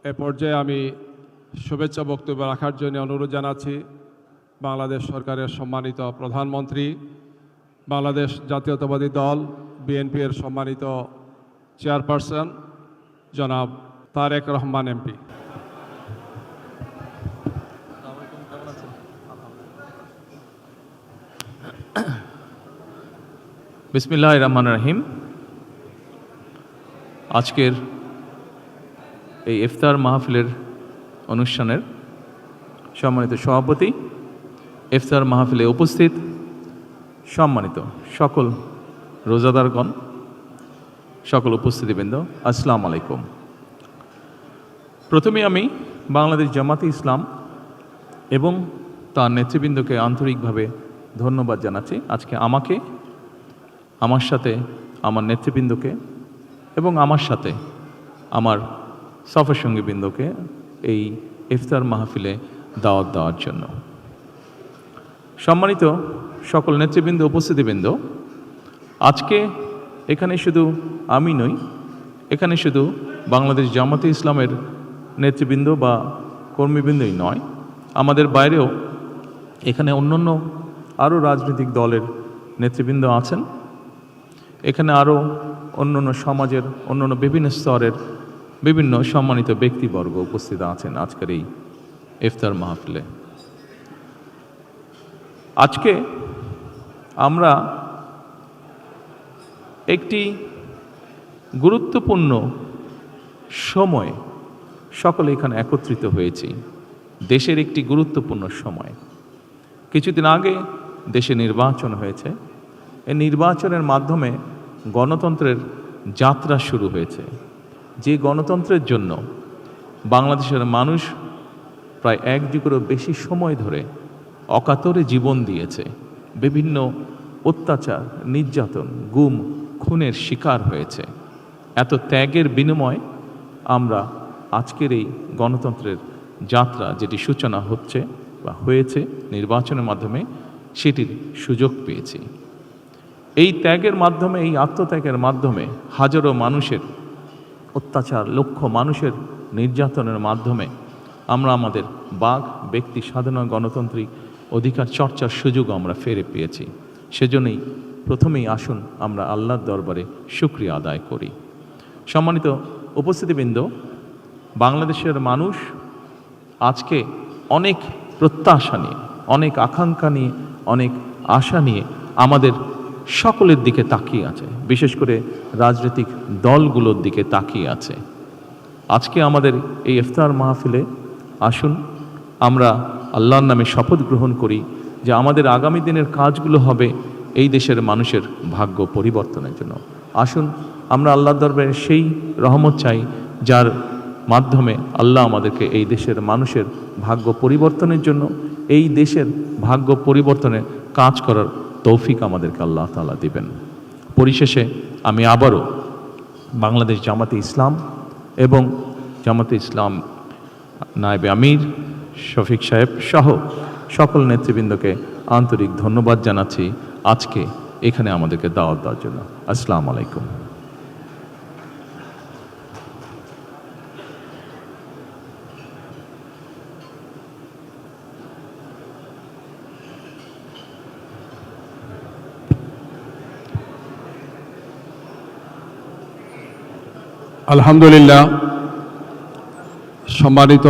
এ পর্যায়ে আমি শুভেচ্ছা বক্তব্য রাখার জন্য অনুরোধ জানাচ্ছি বাংলাদেশ সরকারের সম্মানিত প্রধানমন্ত্রী, বাংলাদেশ জাতীয়তাবাদী দল বিএনপির সম্মানিত চেয়ারপারসন জনাব তারেক রহমান এমপি। বিসমিল্লাহির রহমানির রহিম। আজকের এই ইফতার মাহফিলের অনুষ্ঠানের সম্মানিত সভাপতি, ইফতার মাহফিলে উপস্থিত সম্মানিত সকল রোজাদারগণ, সকল উপস্থিতিবৃন্দ, আসসালামু আলাইকুম। প্রথমে আমি বাংলাদেশ জামাতে ইসলাম এবং তার নেতৃবৃন্দকে আন্তরিকভাবে ধন্যবাদ জানাচ্ছি। আজকে আমাকে, আমার সাথে আমার নেতৃবৃন্দকে এবং আমার সাথে আমার সফর সঙ্গীবৃন্দকে এই ইফতার মাহফিলে দাওয়াত দেওয়ার জন্য। সম্মানিত সকল নেতৃবৃন্দ, উপস্থিতিবৃন্দ, আজকে এখানে শুধু আমি নই, এখানে শুধু বাংলাদেশ জামাতে ইসলামের নেতৃবৃন্দ বা কর্মীবৃন্দই নয়, আমাদের বাইরেও এখানে অন্যান্য আরও রাজনৈতিক দলের নেতৃবৃন্দ আছেন। এখানে আরও অন্যান্য সমাজের অন্যান্য বিভিন্ন স্তরের বিভিন্ন সম্মানিত ব্যক্তিবর্গ উপস্থিত আছেন আজকের এই ইফতার মাহফিলে। আজকে আমরা একটি গুরুত্বপূর্ণ সময়ে সকলে এখানে একত্রিত হয়েছি। দেশের একটি গুরুত্বপূর্ণ সময়। কিছুদিন আগে দেশে নির্বাচন হয়েছে। এই নির্বাচনের মাধ্যমে গণতন্ত্রের যাত্রা শুরু হয়েছে। যে গণতন্ত্রের জন্য বাংলাদেশের মানুষ প্রায় 1 যুগেরও বেশি সময় ধরে অকাতরে জীবন দিয়েছে, বিভিন্ন অত্যাচার, নির্যাতন, গুম, খুনের শিকার হয়েছে। এত ত্যাগের বিনিময়ে আমরা আজকের এই গণতন্ত্রের যাত্রা, যেটি সূচনা হচ্ছে বা হয়েছে নির্বাচনের মাধ্যমে, সেটির সুযোগ পেয়েছি। এই ত্যাগের মাধ্যমে, এই আত্মত্যাগের মাধ্যমে হাজারো মানুষের অত্যাচার, লক্ষ মানুষের নির্যাতনের মাধ্যমে আমরা আমাদের বাক, ব্যক্তি স্বাধীন গণতান্ত্রিক অধিকার চর্চার সুযোগ আমরা ফিরে পেয়েছি। সেজন্যই প্রথমেই আসুন আমরা আল্লাহর দরবারে শুকরিয়া আদায় করি। সম্মানিত উপস্থিতিবৃন্দ, বাংলাদেশের মানুষ আজকে অনেক প্রত্যাশা নিয়ে, অনেক আকাঙ্ক্ষা নিয়ে, অনেক আশা নিয়ে আমাদের সকলের দিকে তাকিয়ে আছে, বিশেষ করে রাজনৈতিক দলগুলোর দিকে তাকিয়ে আছে। আজকে আমাদের এই ইফতার মাহফিলে আসুন আমরা আল্লাহর নামে শপথ গ্রহণ করি যে আমাদের আগামী দিনের কাজগুলো হবে এই দেশের মানুষের ভাগ্য পরিবর্তনের জন্য। আসুন আমরা আল্লাহর দরবারে সেই রহমত চাই যার মাধ্যমে আল্লাহ আমাদেরকে এই দেশের মানুষের ভাগ্য পরিবর্তনের জন্য, এই দেশের ভাগ্য পরিবর্তনে কাজ করার তৌফিক আমাদেরকে আল্লাহ তাআলা দিবেন। পরিশেষে আমি আবারও বাংলাদেশ জামাতে ইসলাম এবং জামাতে ইসলাম নায়েবে আমির শফিক সাহেব সহ সকল নেতৃবৃন্দকে আন্তরিক ধন্যবাদ জানাচ্ছি আজকে এখানে আমাদেরকে দাওয়াত দেওয়ার জন্য। আসসালামু আলাইকুম। আলহামদুলিল্লাহ। সম্মানিত